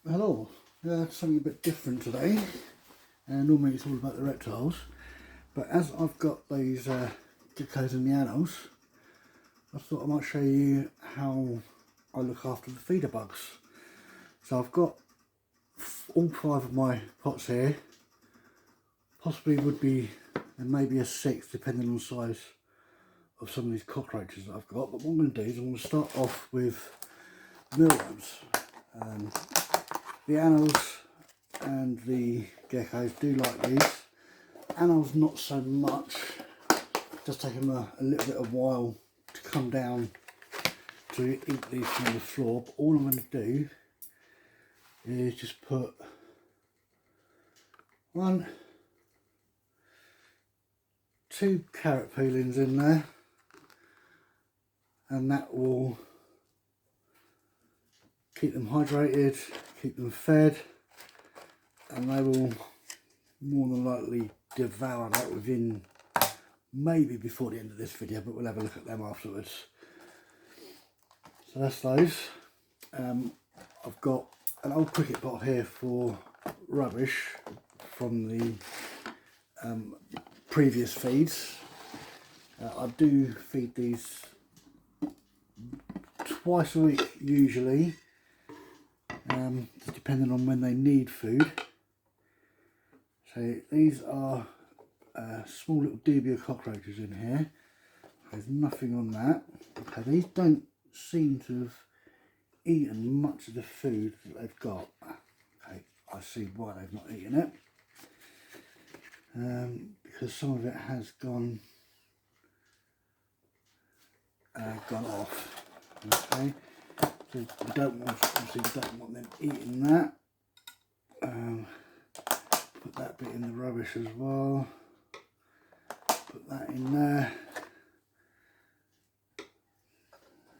Hello, something a bit different today. Normally it's all about the reptiles, but as I've got these geckos and llanos, I thought I might show you how I look after the feeder bugs. So I've got all 5 of my pots here, possibly would be and maybe a 6th depending on the size of some of these cockroaches that I've got. But what I'm going to do is I'm going to start off with mealworms. The llanos and the geckos do like these. Llanos not so much, just take them a little bit of while to come down to eat these from the floor. But all I'm going to do is just put 1, 2 carrot peelings in there, and that will keep them hydrated, keep them fed, and they will more than likely devour that within maybe before the end of this video, but we'll have a look at them afterwards. So that's those. I've got an old cricket pot here for rubbish from the previous feeds. I do feed these twice a week usually, depending on when they need food. So these are small little dubia cockroaches in here. There's nothing on that. Okay, these don't seem to have eaten much of the food that they've got. Okay, I see why they've not eaten it. Because some of it has gone off. Okay, so we don't want, obviously we don't want them eating that. Put that bit in the rubbish as well. Put that in there.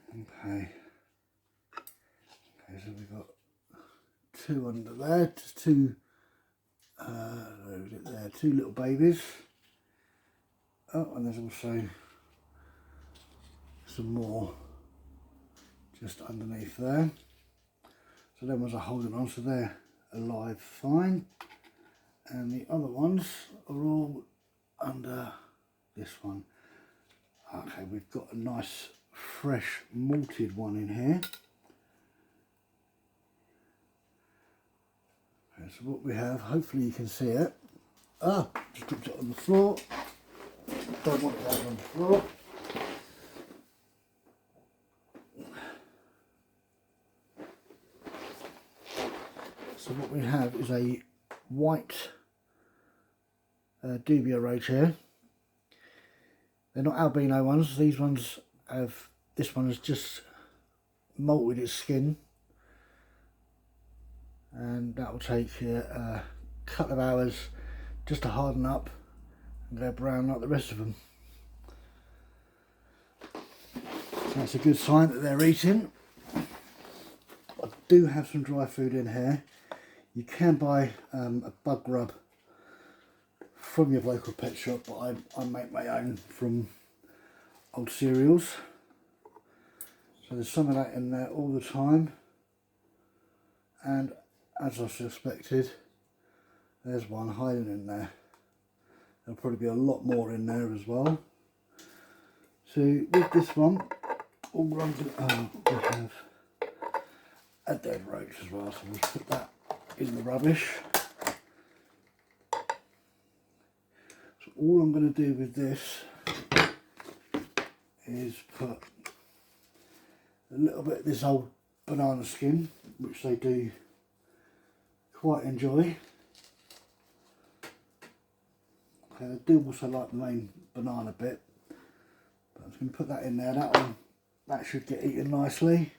Okay. Okay, so we've got 2 under there, just 2. Where is it there? 2 little babies. Oh, and there's also some more just underneath there. So them ones are holding on, so they're alive fine. And the other ones are all under this one. Okay, we've got a nice fresh malted one in here. Okay, so what we have, hopefully you can see it. Just dropped it on the floor. Don't want it out on the floor. So what we have is a white dubia roach here. They're not albino ones. These ones have, this one has just molted its skin, and that will take a couple of hours just to harden up and go brown like the rest of them. So that's a good sign that they're eating. I do have some dry food in here. You can buy a bug rub from your local pet shop, but I make my own from old cereals. So there's some of that in there all the time, and as I suspected, there's one hiding in there. There'll probably be a lot more in there as well. So with this one, all I'm going to we have a dead roach as well, so we'll put that in the rubbish. So all I'm going to do with this is put a little bit of this old banana skin, which they do quite enjoy. Okay, they do also like the main banana bit, but I'm just going to put that in there. That should get eaten nicely.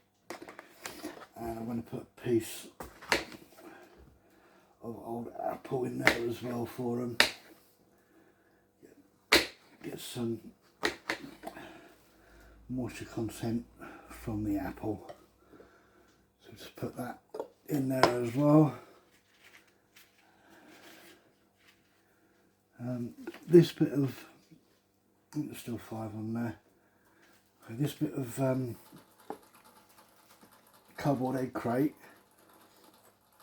And I'm going to put a piece of old apple in there as well for them. Get some moisture content from the apple. So just put that in there as well. This bit of, I think there's still 5 on there. Okay, this bit of cardboard egg crate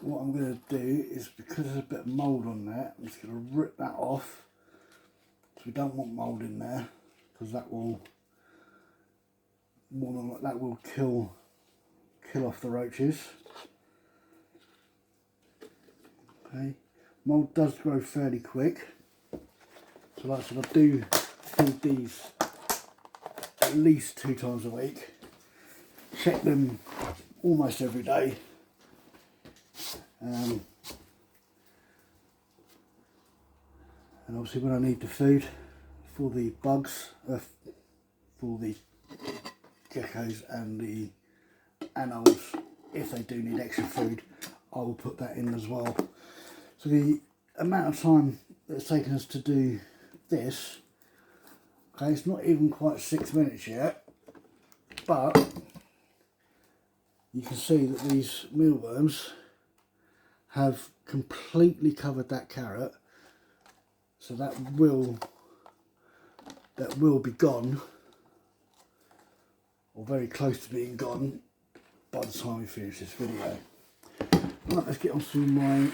what I'm going to do is, because there's a bit of mould on there, I'm just going to rip that off. So we don't want mould in there, because that will kill off the roaches. Okay, mould does grow fairly quick. So like I said, I do feed these at least 2 times a week. Check them almost every day. And obviously when I need the food for the bugs, for the geckos and the anoles, if they do need extra food, I will put that in as well. So the amount of time that it's taken us to do this, okay, it's not even quite 6 minutes yet, but you can see that these mealworms have completely covered that carrot, so that will be gone, or very close to being gone, by the time we finish this video. Right, let's get on to my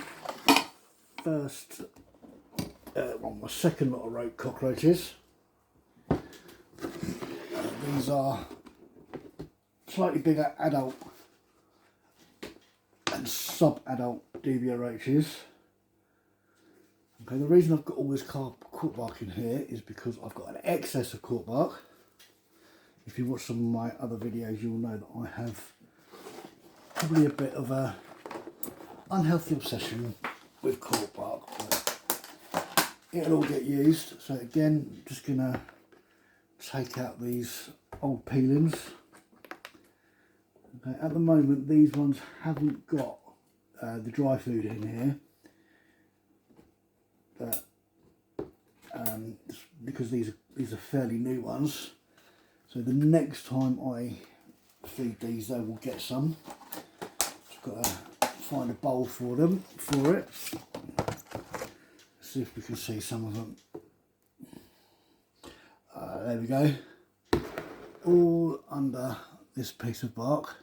my second lot of roach cockroaches. These are slightly bigger adult and sub-adult dubia roaches. Okay, the reason I've got all this cork bark in here is because I've got an excess of cork bark. If you watch some of my other videos, you'll know that I have probably a bit of a unhealthy obsession with cork bark, but it'll all get used. So again, just gonna take out these old peelings. Okay, at the moment these ones haven't got the dry food in here, but because these are fairly new ones, so the next time I feed these they will get some. Just got to find a bowl for it. See if we can see some of them. There we go, all under this piece of bark.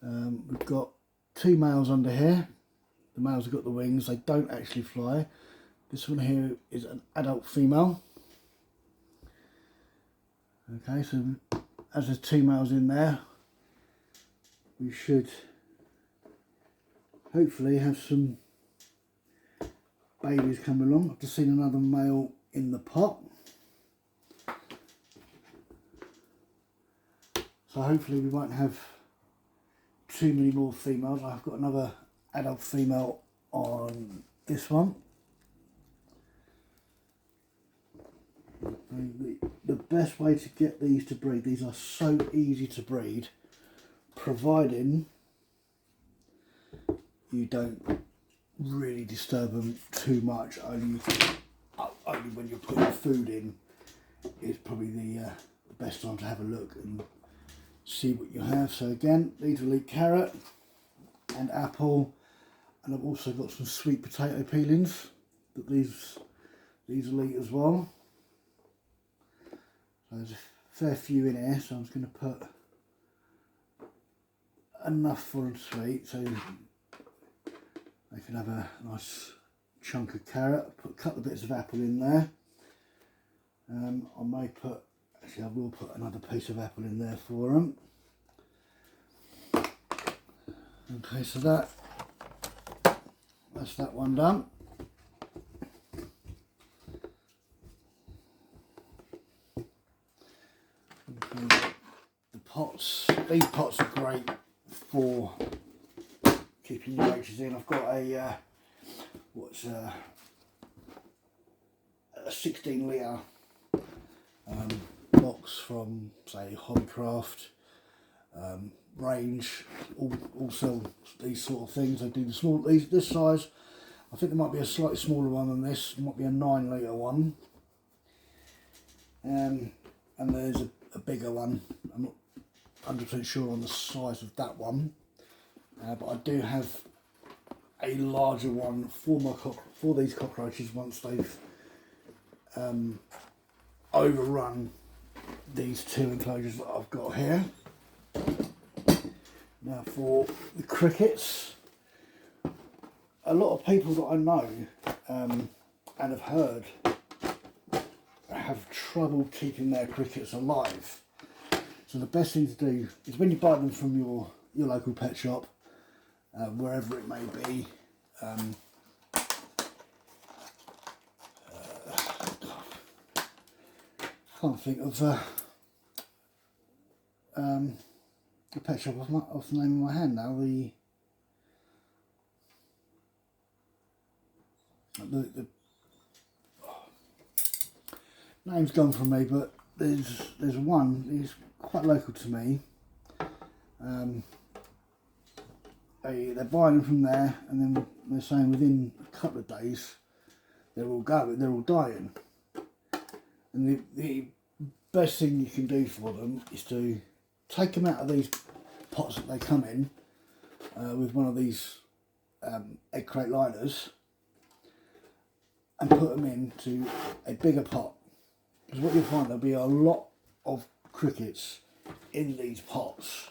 We've got 2 males under here. The males have got the wings, they don't actually fly. This one here is an adult female. Okay, so as there's 2 males in there, we should hopefully have some babies come along. I've just seen another male in the pot. So hopefully we won't have too many more females. I've got another adult female on this one. The best way to get these to breed, these are so easy to breed, providing you don't really disturb them too much. Only when you're putting food in is probably the best time to have a look and see what you have. So again, these will eat carrot and apple, and I've also got some sweet potato peelings that these will eat as well. So there's a fair few in here, so I'm just going to put enough for them to eat so they can have a nice chunk of carrot. Put a couple of bits of apple in there. I will put another piece of apple in there for them. Okay, so that's that one done. Okay, these pots are great for keeping your roaches in. I've got a 16 litre box from, say, Hobbycraft, Range, all sell these sort of things. They do the small, this size. I think there might be a slightly smaller one than this. There might be a 9 litre one, and there's a bigger one. I'm not 100% sure on the size of that one, but I do have a larger one for these cockroaches once they've overrun these 2 enclosures that I've got here. Now for the crickets, a lot of people that I know and have heard have trouble keeping their crickets alive. So the best thing to do is when you buy them from your local pet shop, wherever it may be, can't think of the pet shop off the name of my hand now. The name's gone from me, but there's one. It's quite local to me. They're buying them from there, and then they're saying within a couple of days they're all dying. And the best thing you can do for them is to take them out of these pots that they come in with one of these egg crate liners and put them into a bigger pot. Because what you'll find, there'll be a lot of crickets in these pots,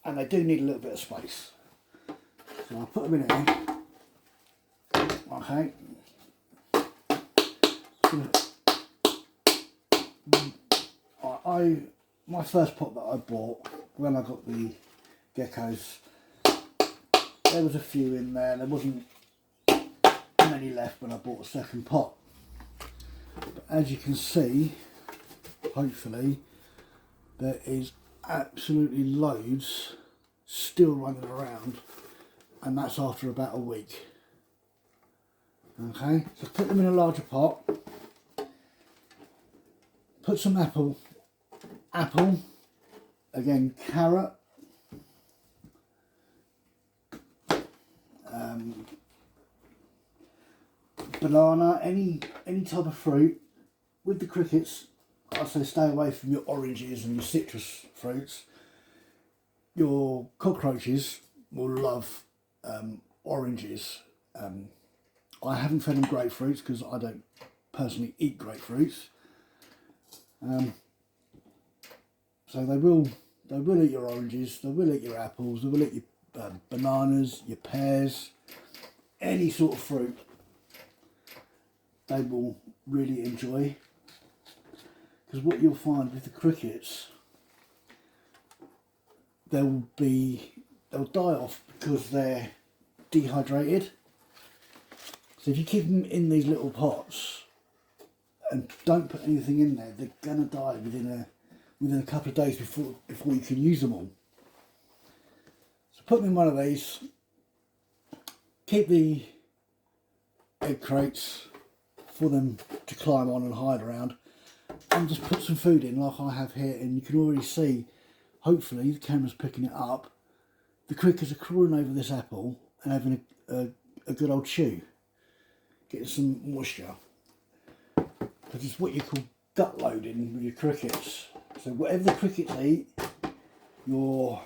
and they do need a little bit of space. So I'll put them in here. Okay. My first pot that I bought when I got the geckos, there was a few in there. There wasn't many left when I bought a second pot. But as you can see, hopefully, there is absolutely loads still running around, and that's after about a week. Okay, so put them in a larger pot. Put some apple, again carrot, banana, any type of fruit. With the crickets, I say stay away from your oranges and your citrus fruits. Your cockroaches will love oranges. I haven't fed them grapefruits because I don't personally eat grapefruits. So they will eat your oranges, they will eat your apples, they will eat your bananas, your pears, any sort of fruit they will really enjoy. Because what you'll find with the crickets, they'll die off because they're dehydrated. So if you keep them in these little pots and don't put anything in there, they're gonna die within a couple of days before you can use them all. So put them in one of these. Keep the egg crates for them to climb on and hide around, and just put some food in like I have here, and you can already see, hopefully the camera's picking it up, the crickets are crawling over this apple and having a good old chew, getting some moisture. Because it's what you call gut loading with your crickets. So whatever the crickets eat, your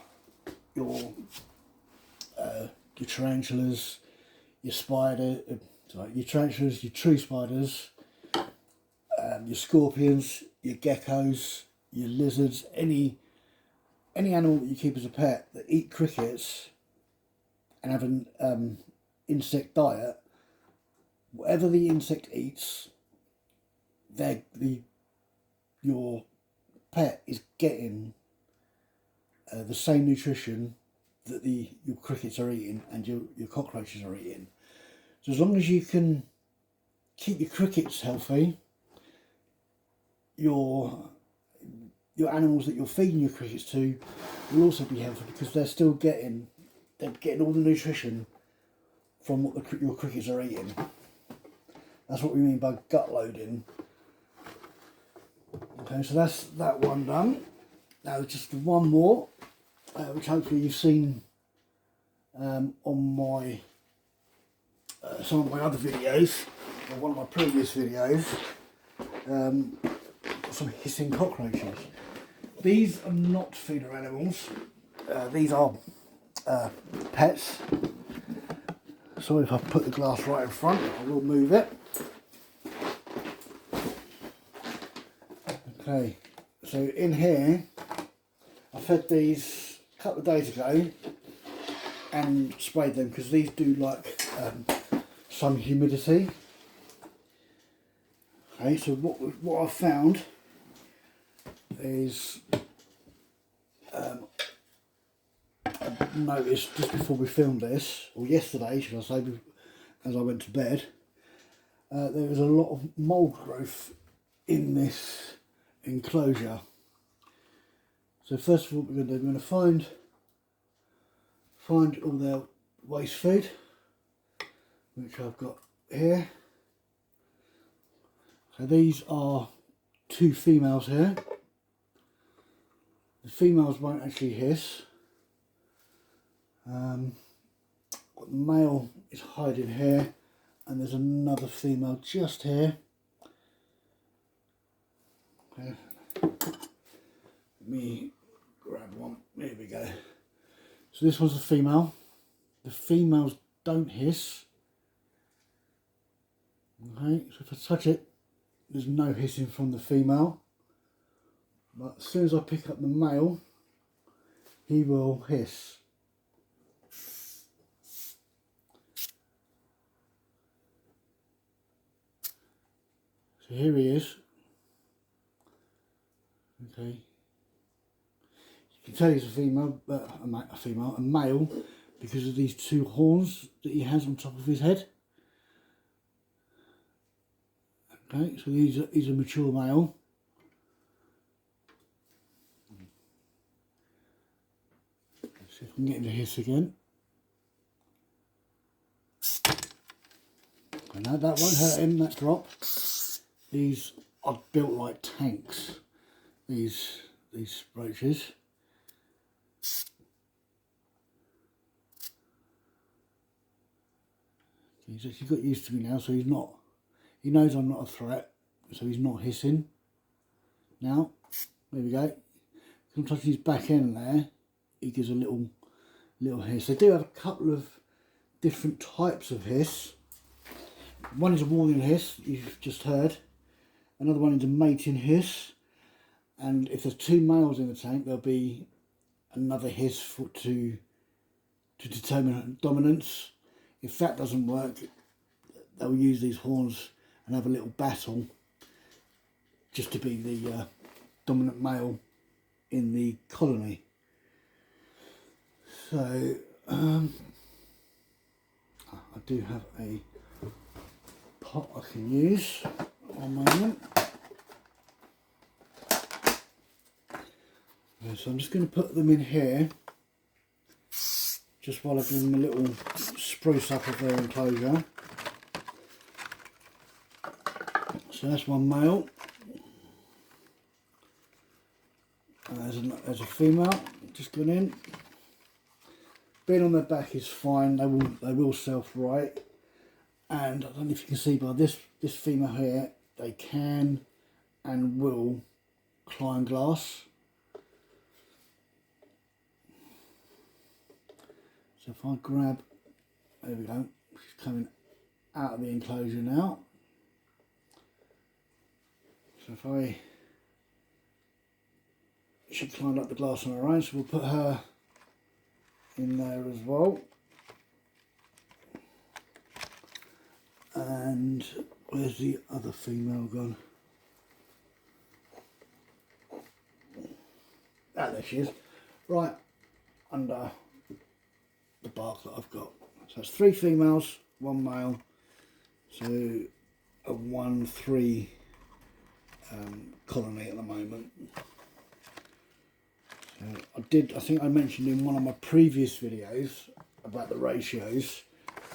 tarantulas, your tarantulas, your true spiders, your scorpions, your geckos, your lizards, any animal that you keep as a pet that eat crickets and have an insect diet, whatever the insect eats, your pet is getting the same nutrition that your crickets are eating and your cockroaches are eating. So as long as you can keep your crickets healthy, your animals that you're feeding your crickets to will also be healthy, because they're getting all the nutrition from what your crickets are eating. That's what we mean by gut loading. Okay, so that's that one done. Now just one more, which hopefully you've seen on my some of my other videos, or one of my previous videos. Some hissing cockroaches. These are not feeder animals. These are pets. Sorry if I put the glass right in front, I will move it. Okay, so in here, I fed these a couple of days ago and sprayed them because these do like some humidity. Okay, so what I've found is I noticed just before we filmed this, or yesterday should I say, as I went to bed, there was a lot of mould growth in this enclosure. So first of all, we're going to find all their waste food, which I've got here. So these are 2 females here. The females won't actually hiss. The male is hiding here, and there's another female just here. Okay. Let me grab one. There we go. So this one's a female. The females don't hiss. Okay, so if I touch it, there's no hissing from the female. But as soon as I pick up the male, he will hiss. So here he is. Okay. You can tell he's a female, but a male, because of these 2 horns that he has on top of his head. Okay, so he's a mature male. Let's see if we can get him to hiss again. I know that won't hurt him, that drop. These are built like tanks, these roaches. He's actually got used to me now, so he knows I'm not a threat, so he's not hissing. Now, there we go. I'm touching his back end there, he gives a little hiss. They do have a couple of different types of hiss. One is a warning hiss, you've just heard. Another one is a mating hiss. And if there's 2 males in the tank, there'll be another hiss to determine dominance. If that doesn't work, they'll use these horns and have a little battle just to be the dominant male in the colony. So I do have a pot I can use. One moment. So I'm just going to put them in here, just while I give them a little spruce up of their enclosure. So that's one male. And there's a female just gone in. Being on their back is fine. They will self-right. And I don't know if you can see by this female here, they can and will climb glass. So if I grab, there we go, she's coming out of the enclosure now. So if she climbed up the glass on her own, so we'll put her in there as well. And where's the other female gone? Ah, there she is. Right under the bark that I've got. So it's 3 females, 1 male. So a 1-3 colony at the moment. So I think I mentioned in one of my previous videos about the ratios,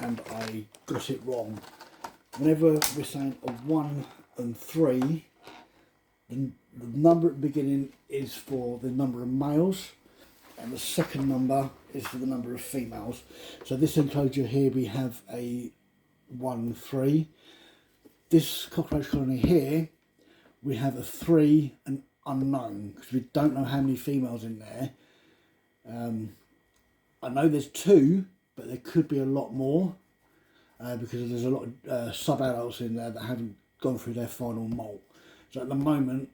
and I got it wrong. Whenever we're saying a 1 and 3, the number at the beginning is for the number of males, and the second number is for the number of females. So this enclosure here, we have a 1-3. This cockroach colony here, we have a 3 and unknown, because we don't know how many females in there. I know there's 2, but there could be a lot more, because there's a lot of sub-adults in there that haven't gone through their final molt. So at the moment,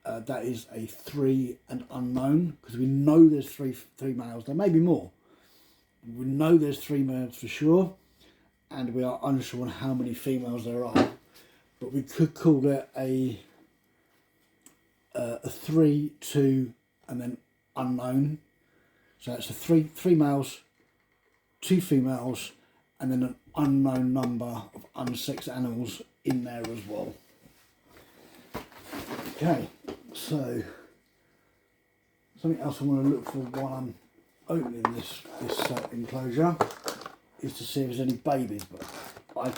that is a 3 and unknown, because we know there's three males. There may be more, We know there's 3 males for sure, and we are unsure on how many females there are, but we could call it a 3, 2, and then unknown. So it's a three males, 2 females, and then an unknown number of unsexed animals in there as well. Okay, so something else I want to look for while I'm opening this enclosure is to see if there's any babies, but I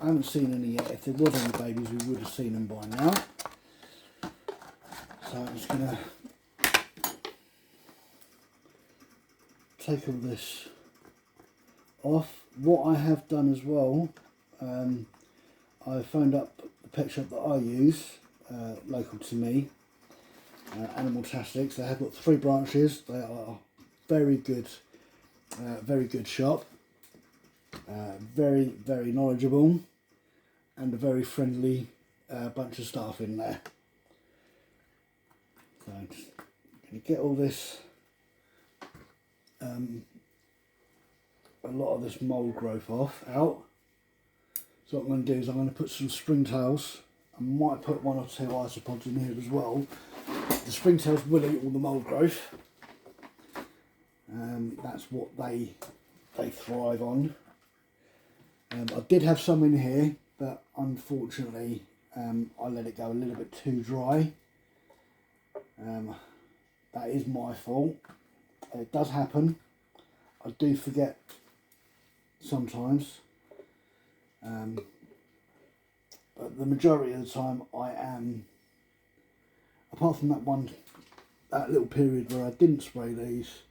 haven't seen any yet. If there was any babies, we would have seen them by now. So I'm just going to take all this off. What I have done as well, I phoned up the pet shop that I use, local to me, Animal Tastics. They have got 3 branches. They are very good shop, very knowledgeable, and a very friendly bunch of staff in there. So I'm just going to get all this, a lot of this mould growth out. So what I'm going to do is I'm going to put some springtails. I might put 1 or 2 isopods in here as well. The springtails will eat all the mould growth. That's what they thrive on. I did have some in here, but unfortunately I let it go a little bit too dry. That is my fault. It does happen. I do forget sometimes. But the majority of the time I am, apart from that little period where I didn't spray these,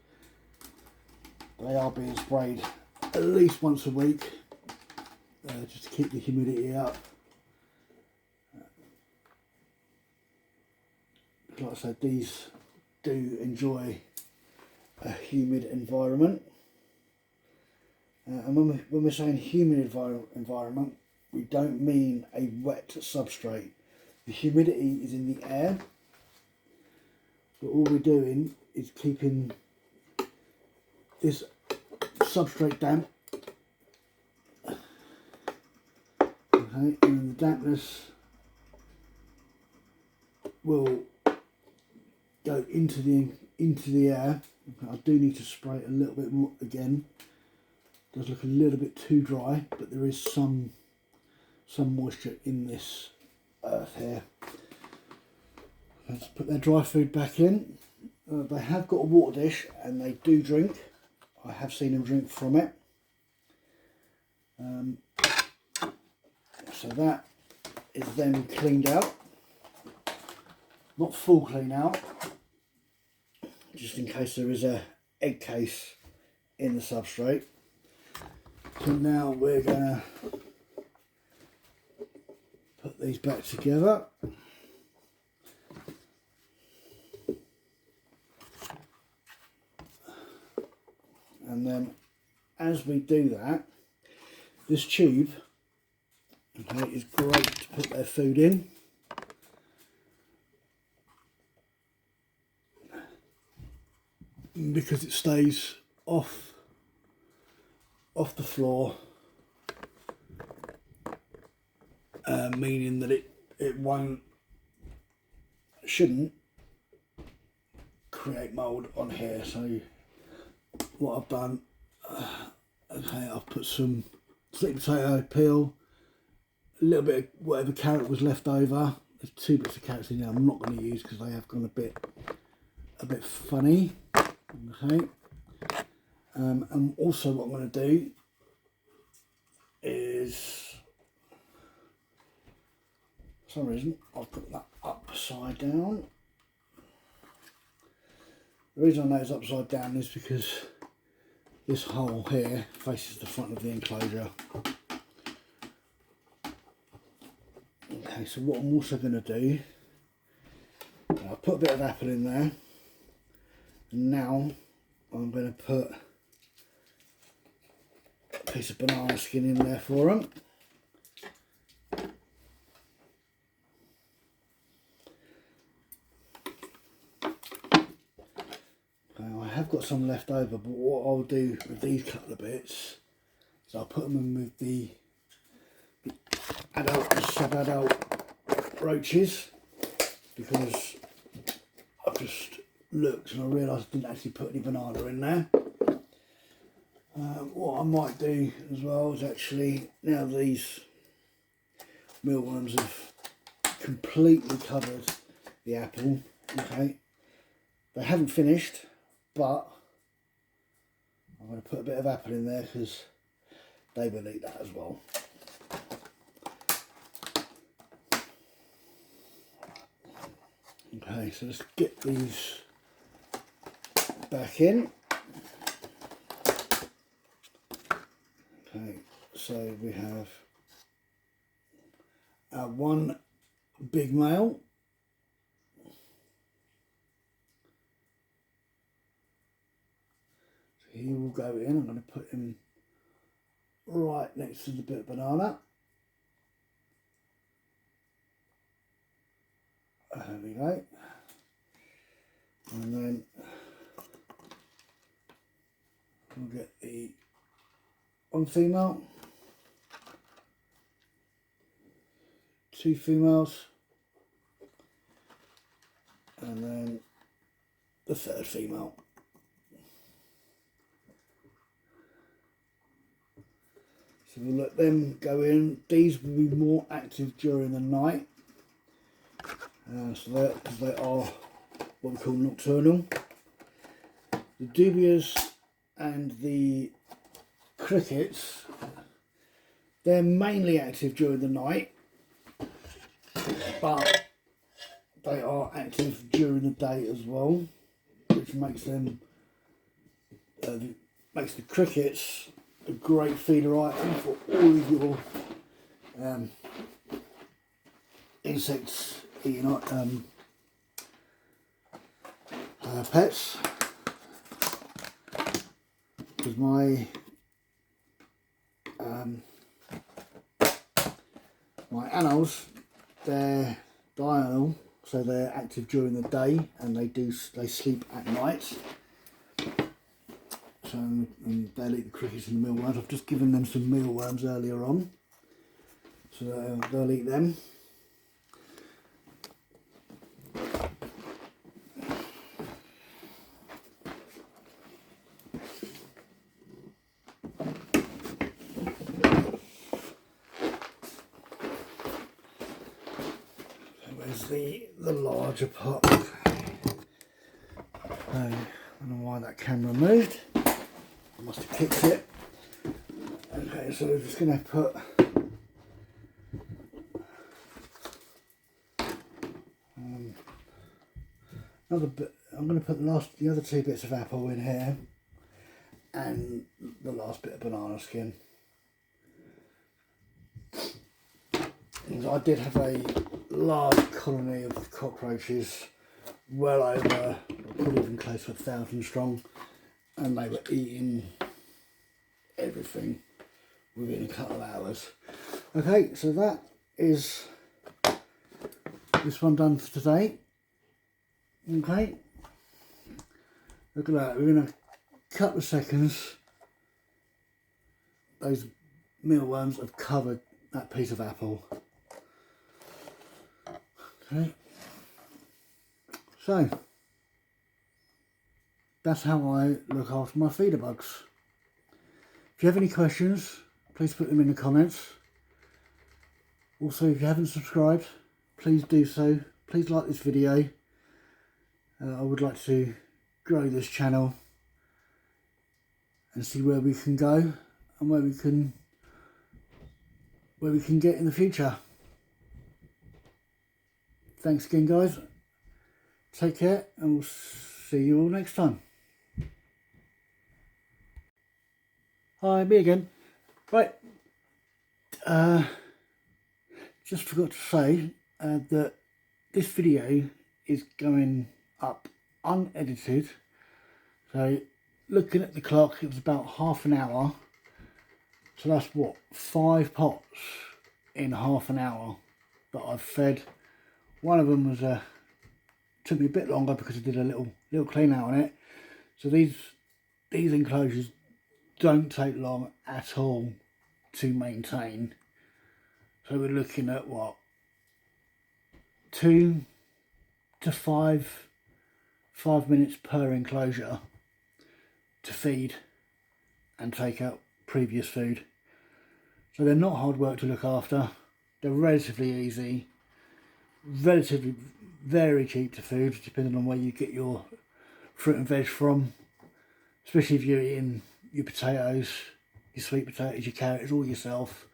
they are being sprayed at least once a week, just to keep the humidity up. Like I said, these do enjoy a humid environment. And when we're saying humid environment, we don't mean a wet substrate. The humidity is in the air, but all we're doing is keeping this substrate damp. Okay, and the dampness will go into the air. I do need to spray it a little bit more again. It does look a little bit too dry, but there is some moisture in this earth here. Let's put their dry food back in. They have got a water dish and they do drink. I have seen them drink from it. So that is then cleaned out. Not full clean out, just in case there is a egg case in the substrate. So now we're going to put these back together. And then as we do that, this tube, okay, is great to put their food in. Because it stays off the floor, meaning that it shouldn't create mould on here. So what I've done, okay, I've put some sweet potato peel, a little bit of whatever carrot was left over. There's 2 bits of carrots in there I'm not going to use because they have gone a bit funny. Okay, and also what I'm going to do is, for some reason I've put that upside down. The reason I know it's upside down is because this hole here faces the front of the enclosure. Okay, so what I'm also going to do, I'll put a bit of apple in there. Now I'm going to put a piece of banana skin in there for them. Okay, I have got some left over, but what I'll do with these couple of bits is I'll put them in with the adult and sub-adult roaches, because I've just looked and I realised I didn't actually put any banana in there. What I might do as well is actually, now these mealworms have completely covered the apple, okay, they haven't finished, but I'm going to put a bit of apple in there because they will eat that as well. Okay, so let's get these back in. Okay, so we have our one big male. So he will go in. I'm going to put him right next to the bit of banana. There we go. And then we'll get the one female, two females, and then the third female. So we'll let them go in. These will be more active during the night, so because they are what we call nocturnal. The dubias and the crickets, they're mainly active during the night, but they are active during the day as well, which makes them makes the crickets a great feeder item for all of your insects eating pets. Because my anoles, they're diurnal, so they're active during the day and they sleep at night. So and they'll eat the crickets and the mealworms. I've just given them some mealworms earlier on, so they'll eat them. The larger pot. I don't know why that camera moved. I must have kicked it. Okay, so we're just going to put another bit. I'm going to put the other two bits of apple in here, and the last bit of banana skin. I did have a large colony of cockroaches, well over, probably even close to 1,000 strong, and they were eating everything within a couple of hours. Okay, so that is this one done for today. Okay, look at that, within a couple of seconds those mealworms have covered that piece of apple. Okay, so that's how I look after my feeder bugs. If you have any questions, please put them in the comments. Also, if you haven't subscribed, please do so. Please like this video. I would like to grow this channel and see where we can go and where we can get in the future. Thanks again, guys. Take care, and we'll see you all next time. Hi, me again. Right, just forgot to say that this video is going up unedited. So, looking at the clock, it was about half an hour. So that's what, 5 pots in half an hour that I've fed. One of them was took me a bit longer because I did a little clean out on it. So these these enclosures don't take long at all to maintain. So we're looking at what, 2 to 5 minutes per enclosure to feed and take out previous food. So they're not hard work to look after. They're relatively easy, relatively very cheap to food, depending on where you get your fruit and veg from. Especially if you're eating your potatoes, your sweet potatoes, your carrots, all yourself.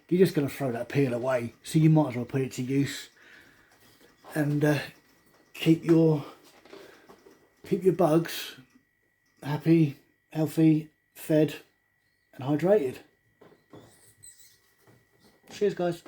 You're just going to throw that peel away, so you might as well put it to use and keep your bugs happy, healthy, fed and hydrated. Cheers guys.